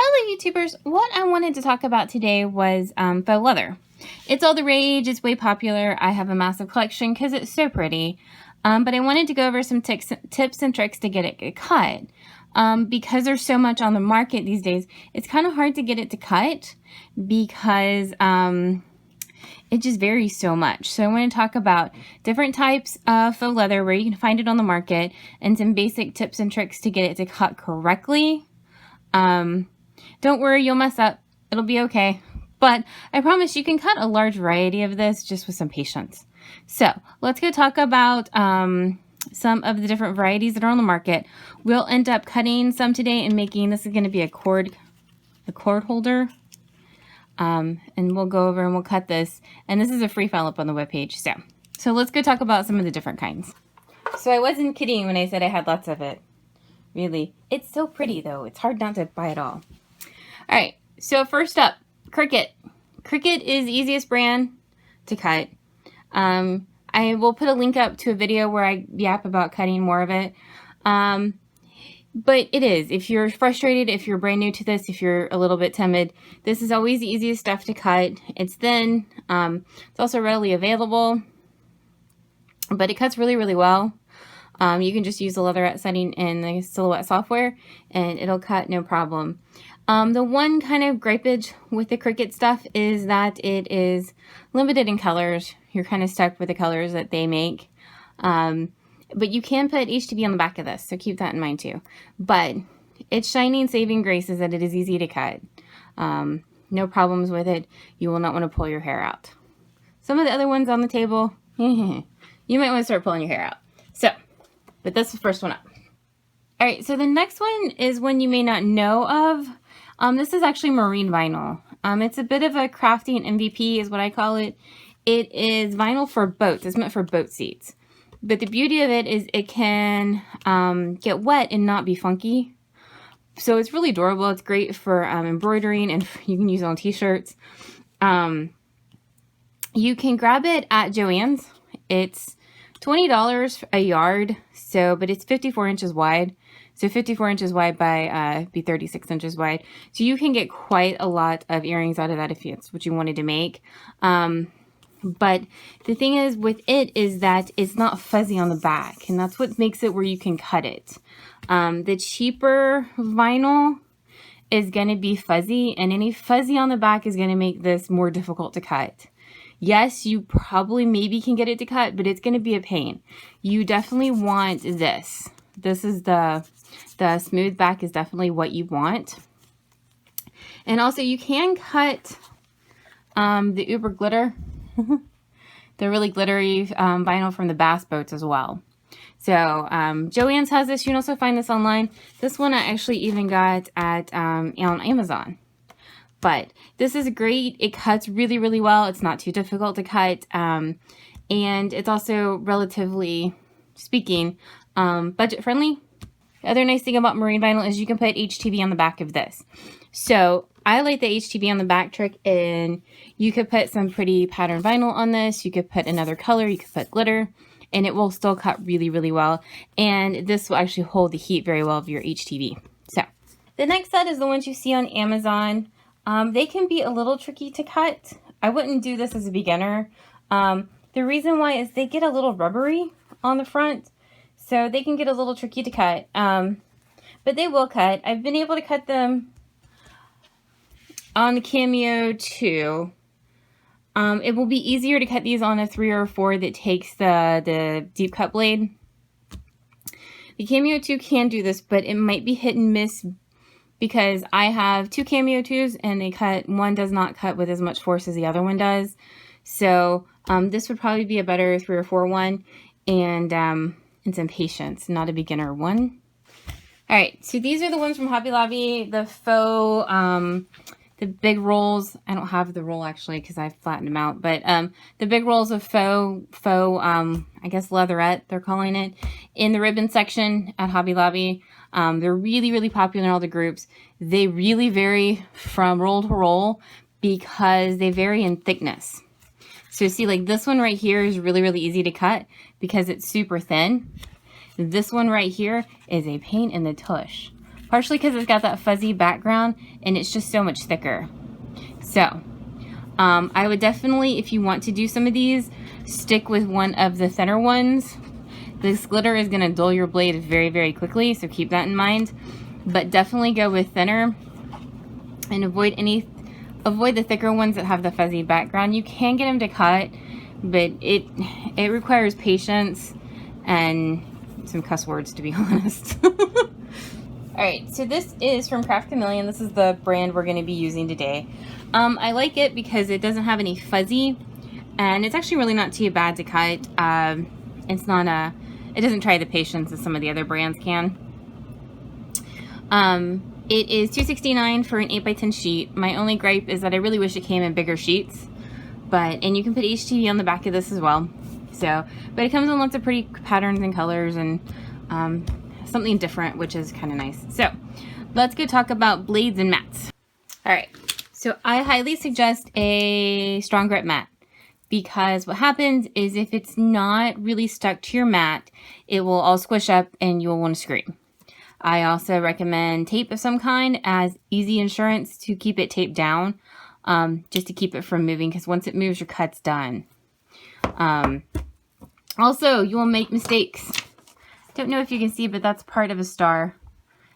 Hello YouTubers, what I wanted to talk about today was faux leather. It's all the rage, it's way popular. I have a massive collection because it's so pretty. But I wanted to go over some tips and tricks to get it cut. Because there's so much on the market these days, it's kind of hard to get it to cut because it just varies so much. So I want to talk about different types of faux leather, where you can find it on the market, and some basic tips and tricks to get it to cut correctly. Don't worry, you'll mess up. It'll be okay. But I promise you can cut a large variety of this just with some patience. So let's go talk about some of the different varieties that are on the market. We'll end up cutting some today and making, this is going to be a cord holder. And we'll go over and we'll cut this. And this is a free file up on the webpage. So let's go talk about some of the different kinds. So I wasn't kidding when I said I had lots of it. Really. It's so pretty though. It's hard not to buy it all. All right. So first up, Cricut. Cricut is the easiest brand to cut. I will put a link up to a video where I yap about cutting more of it. But it is. If you're frustrated, if you're brand new to this, if you're a little bit timid, this is always the easiest stuff to cut. It's thin. It's also readily available. But it cuts really, really well. You can just use the leatherette setting in the Silhouette software and it'll cut no problem. The one kind of gripage with the Cricut stuff is that it is limited in colors. You're kind of stuck with the colors that they make. But you can put HTV on the back of this, so keep that in mind too. But its shining saving grace is that it is easy to cut. No problems with it. You will not want to pull your hair out. Some of the other ones on the table, you might want to start pulling your hair out. But that's the first one up. All right, so the next one is one you may not know of. This is actually marine vinyl. It's a bit of a crafty and MVP is what I call it. It is vinyl for boats. It's meant for boat seats. But the beauty of it is it can get wet and not be funky. So it's really durable. It's great for embroidering, and you can use it on t-shirts. You can grab it at Joann's. It's $20 a yard, but it's 54 inches wide. So 54 inches wide by be 36 inches wide. So you can get quite a lot of earrings out of that if it's what you wanted to make. But the thing is with it is that it's not fuzzy on the back, and that's what makes it where you can cut it. The cheaper vinyl is going to be fuzzy, and any fuzzy on the back is going to make this more difficult to cut. Yes, you probably maybe can get it to cut, but it's going to be a pain. You definitely want this. This is the smooth back is definitely what you want. And also you can cut the Uber glitter. The really glittery vinyl from the bass boats as well. So Joann's has this. You can also find this online. This one I actually even got at on Amazon. But this is great. It cuts really, really well. It's not too difficult to cut. And it's also, relatively speaking, budget friendly. The other nice thing about marine vinyl is you can put HTV on the back of this. So I like the HTV on the back trick, and you could put some pretty pattern vinyl on this. You could put another color. You could put glitter, and it will still cut really, really well. And this will actually hold the heat very well of your HTV. So the next set is the ones you see on Amazon. They can be a little tricky to cut. I wouldn't do this as a beginner. The reason why is they get a little rubbery on the front, so they can get a little tricky to cut. But they will cut. I've been able to cut them on the Cameo too. It will be easier to cut these on a 3 or 4 that takes the deep cut blade. The Cameo 2 can do this, but it might be hit and miss, because I have 2 Cameo 2s and one does not cut with as much force as the other one does. So this would probably be a better 3 or 4 one, and some patience, not a beginner one. All right, so these are the ones from Hobby Lobby, the faux, the big rolls. I don't have the roll actually because I flattened them out, but the big rolls of faux, I guess leatherette, they're calling it, in the ribbon section at Hobby Lobby. They're really, really popular in all the groups. They really vary from roll to roll because they vary in thickness. So see, like this one right here is really, really easy to cut because it's super thin. This one right here is a pain in the tush. partially because it's got that fuzzy background and it's just so much thicker. So I would definitely, if you want to do some of these, stick with one of the thinner ones. This glitter is going to dull your blade very, very quickly, so keep that in mind. But definitely go with thinner and avoid the thicker ones that have the fuzzy background. You can get them to cut, but it requires patience and some cuss words, to be honest. Alright, so this is from Chameleon. This is the brand we're going to be using today. I like it because it doesn't have any fuzzy, and it's actually really not too bad to cut. It doesn't try the patience as some of the other brands can. It is $2.69 for an 8x10 sheet. My only gripe is that I really wish it came in bigger sheets, and you can put HTV on the back of this as well. So, but it comes in lots of pretty patterns and colors and something different, which is kind of nice. So, let's go talk about blades and mats. Alright, so I highly suggest a strong grip mat, because what happens is if it's not really stuck to your mat, it will all squish up and you'll want to scream. I also recommend tape of some kind as easy insurance to keep it taped down, just to keep it from moving, because once it moves, your cut's done. Also, you will make mistakes. Don't know if you can see, but that's part of a star,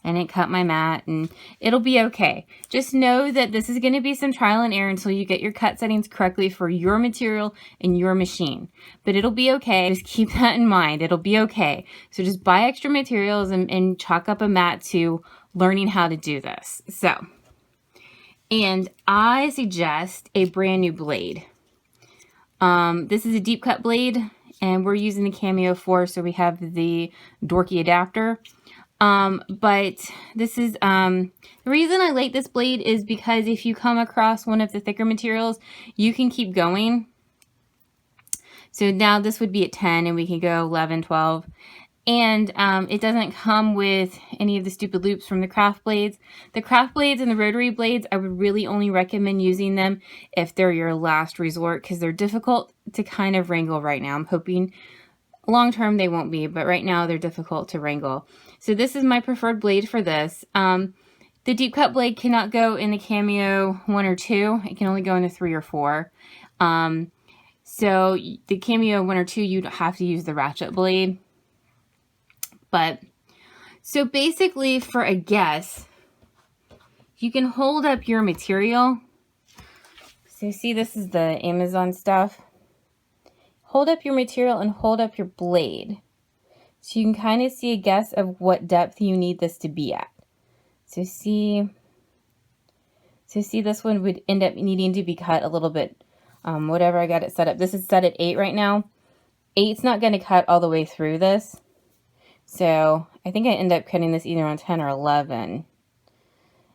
and it cut my mat, and it'll be okay. Just know that this is going to be some trial and error until you get your cut settings correctly for your material and your machine. But it'll be okay. Just keep that in mind. It'll be okay. So just buy extra materials and chalk up a mat to learning how to do this. So, and I suggest a brand new blade. This is a deep cut blade, and we're using the Cameo 4, so we have the dorky adapter. But this is, the reason I like this blade is because if you come across one of the thicker materials, you can keep going. So now this would be at 10, and we can go 11, 12. And it doesn't come with any of the stupid loops from the craft blades. The craft blades and the rotary blades, I would really only recommend using them if they're your last resort, because they're difficult to kind of wrangle right now. I'm hoping long term they won't be, but right now they're difficult to wrangle. So this is my preferred blade for this. The deep cut blade cannot go in the Cameo 1 or 2. It can only go in the 3 or 4. So the Cameo 1 or 2, you'd have to use the Ratchet blade. But, so basically for a guess, you can hold up your material. So see, this is the Amazon stuff. Hold up your material and hold up your blade. So you can kind of see a guess of what depth you need this to be at. So see this one would end up needing to be cut a little bit, whatever I got it set up. This is set at 8 right now. 8's not going to cut all the way through this. So I think I end up cutting this either on 10 or 11.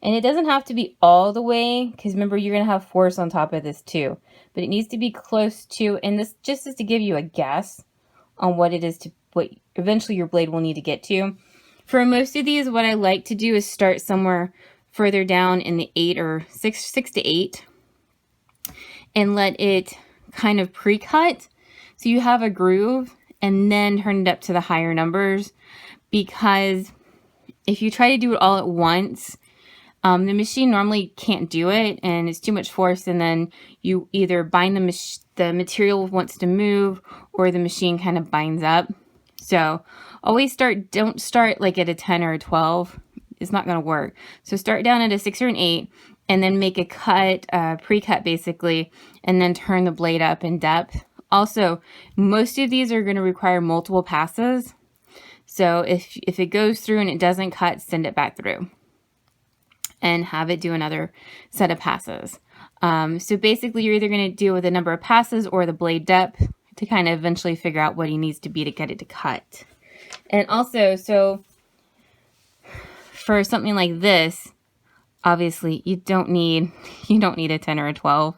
And it doesn't have to be all the way, because remember, you're going to have force on top of this too. But it needs to be close to, and this just is to give you a guess on what it is to, what eventually your blade will need to get to. For most of these, what I like to do is start somewhere further down in the 8 or 6 to 8. And let it kind of pre-cut. So you have a groove, and then turn it up to the higher numbers. Because if you try to do it all at once, the machine normally can't do it, and it's too much force, and then you either bind the material wants to move, or the machine kind of binds up. So always don't start like at a 10 or a 12. It's not going to work. So start down at a 6 or an 8, and then make a cut, pre-cut basically, and then turn the blade up in depth. Also, most of these are going to require multiple passes. So if it goes through and it doesn't cut, send it back through and have it do another set of passes. So basically, you're either going to deal with the number of passes or the blade depth to kind of eventually figure out what he needs to be to get it to cut. And also, so for something like this, obviously you don't need a 10 or a 12.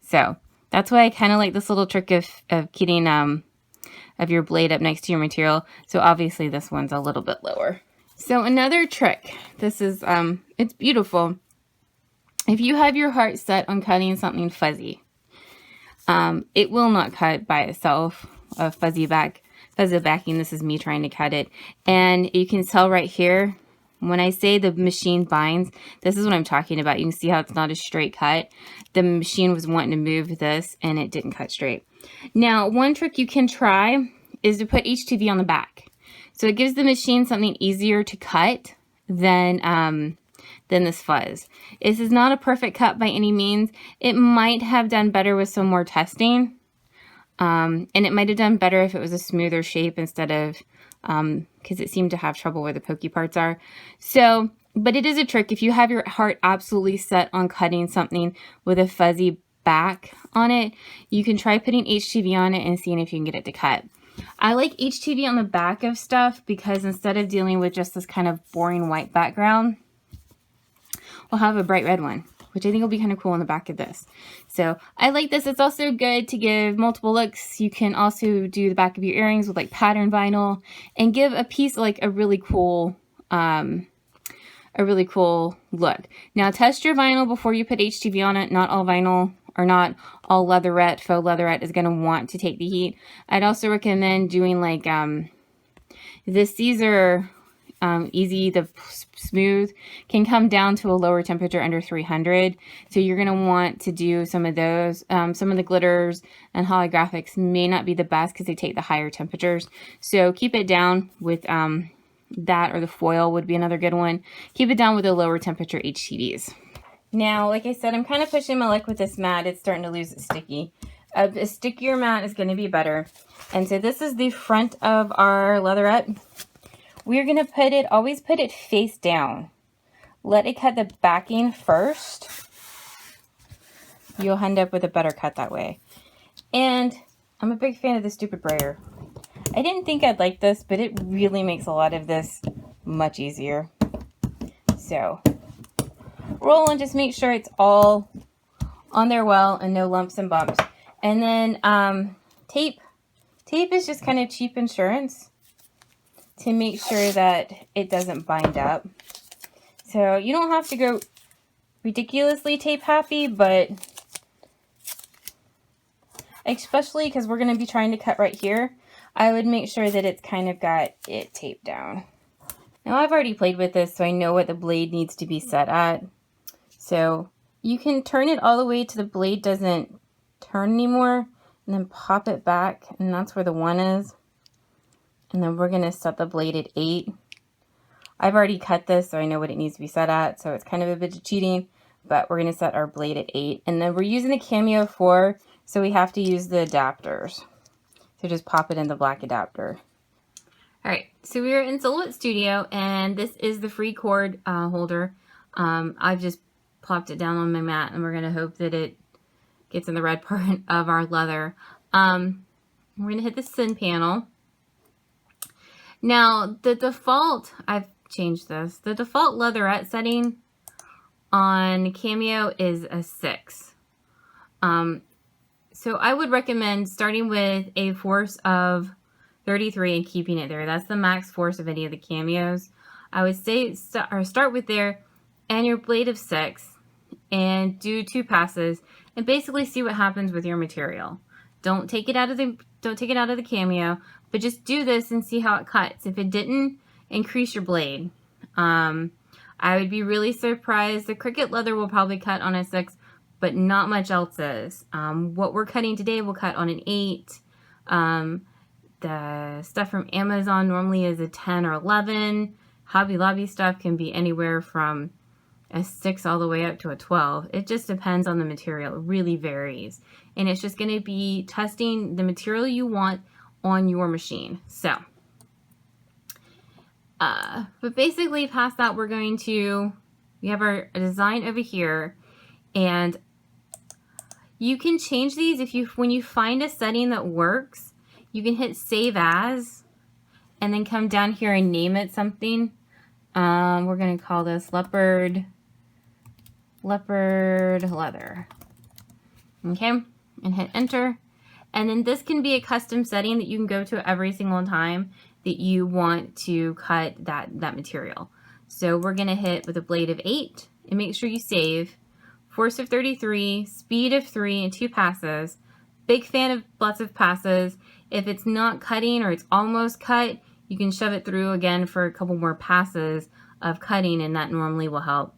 So that's why I kind of like this little trick of getting of your blade up next to your material. So obviously this one's a little bit lower. So another trick, this is, it's beautiful. If you have your heart set on cutting something fuzzy, it will not cut by itself, a fuzzy backing. This is me trying to cut it. And you can tell right here, When I say the machine binds, this is what I'm talking about. You can see how it's not a straight cut. The machine was wanting to move this and it didn't cut straight. Now, one trick you can try is to put HTV on the back. So it gives the machine something easier to cut than this fuzz. This is not a perfect cut by any means. It might have done better with some more testing. And it might have done better if it was a smoother shape instead of, because it seemed to have trouble where the pokey parts are. So, but it is a trick. If you have your heart absolutely set on cutting something with a fuzzy back on it, you can try putting HTV on it and seeing if you can get it to cut. I like HTV on the back of stuff because instead of dealing with just this kind of boring white background, we'll have a bright red one, which I think will be kind of cool on the back of this. So I like this. It's also good to give multiple looks. You can also do the back of your earrings with like pattern vinyl and give a piece like a really cool look. Now test your vinyl before you put HTV on it. Not all vinyl or not all leatherette, faux leatherette is going to want to take the heat. I'd also recommend doing like these are easy, the smooth can come down to a lower temperature under 300. So you're going to want to do some of those. Some of the glitters and holographics may not be the best because they take the higher temperatures. So keep it down with that, or the foil would be another good one. Keep it down with the lower temperature HTVs. Now, like I said, I'm kind of pushing my luck with this mat. It's starting to lose its sticky. A stickier mat is going to be better. And so this is the front of our leatherette. We're going to put it, always put it face down. Let it cut the backing first. You'll end up with a better cut that way. And I'm a big fan of the stupid brayer. I didn't think I'd like this, but it really makes a lot of this much easier. So roll and just make sure it's all on there well and no lumps and bumps. And then tape. Tape is just kind of cheap insurance to make sure that it doesn't bind up. So you don't have to go ridiculously tape happy, but especially because we're going to be trying to cut right here, I would make sure that it's kind of got it taped down. Now I've already played with this, so I know what the blade needs to be set at. So you can turn it all the way to the blade doesn't turn anymore, and then pop it back, and that's where the 1 is. And then we're going to set the blade at 8. I've already cut this, so I know what it needs to be set at, so it's kind of a bit of cheating, but we're going to set our blade at 8. And then we're using the Cameo 4, so we have to use the adapters. So just pop it in the black adapter. Alright, so we're in Silhouette Studio, and this is the free cord holder. I've just plopped it down on my mat, and we're going to hope that it gets in the red part of our leather. We're going to hit the sin panel. Now, the default, I've changed this, the default leatherette setting on Cameo is a 6. So I would recommend starting with a force of 33 and keeping it there. That's the max force of any of the Cameos. I would say start with there and your blade of 6 and do 2 passes and basically see what happens with your material. Don't take it out of the Cameo, but just do this and see how it cuts. If it didn't, increase your blade. I would be really surprised. The Cricut leather will probably cut on a 6, but not much else is. What we're cutting today will cut on an 8. The stuff from Amazon normally is a 10 or 11. Hobby Lobby stuff can be anywhere from a 6 all the way up to a 12. It just depends on the material. It really varies. And it's just going to be testing the material you want on your machine. So, but basically past that, we have our design over here, and you can change these when you find a setting that works. You can hit save as, and then come down here and name it something. We're going to call this leopard leather. Okay, and hit enter. And then this can be a custom setting that you can go to every single time that you want to cut that material. So we're going to hit with a blade of 8 and make sure you save. Force of 33, speed of 3, and 2 passes. Big fan of lots of passes. If it's not cutting or it's almost cut, you can shove it through again for a couple more passes of cutting, and that normally will help.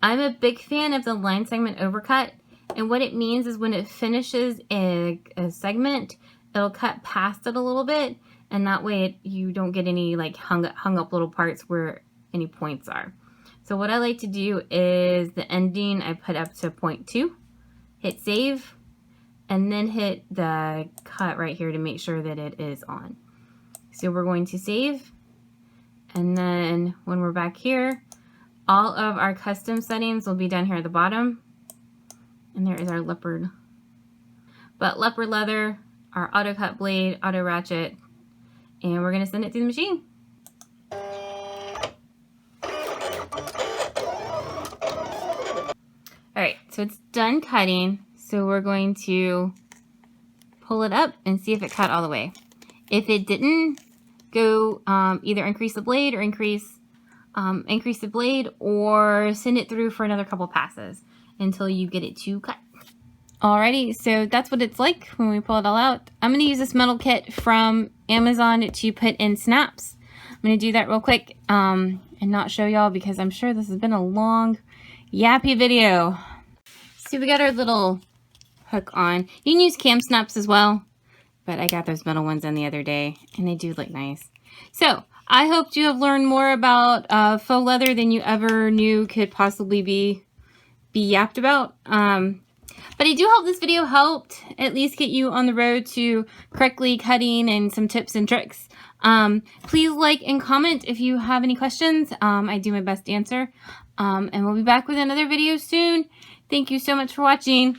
I'm a big fan of the line segment overcut, and what it means is when it finishes a segment, it'll cut past it a little bit, and that way you don't get any like hung up little parts where any points are. So what I like to do is the ending I put up to 0.2, hit save, and then hit the cut right here to make sure that it is on. So we're going to save, and then when we're back here, all of our custom settings will be down here at the bottom. And there is our leopard. But leopard leather, our auto cut blade, auto ratchet, and we're gonna send it through the machine. All right, so it's done cutting. So we're going to pull it up and see if it cut all the way. If it didn't, go either increase the blade or increase the blade, or send it through for another couple passes until you get it to cut. Alrighty, so that's what it's like when we pull it all out. I'm going to use this metal kit from Amazon to put in snaps. I'm going to do that real quick and not show y'all because I'm sure this has been a long, yappy video. So we got our little hook on. You can use cam snaps as well, but I got those metal ones in the other day and they do look nice. So I hope you have learned more about faux leather than you ever knew could possibly be yapped about. But I do hope this video helped at least get you on the road to correctly cutting and some tips and tricks. Please like and comment if you have any questions. I do my best to answer. And we'll be back with another video soon. Thank you so much for watching.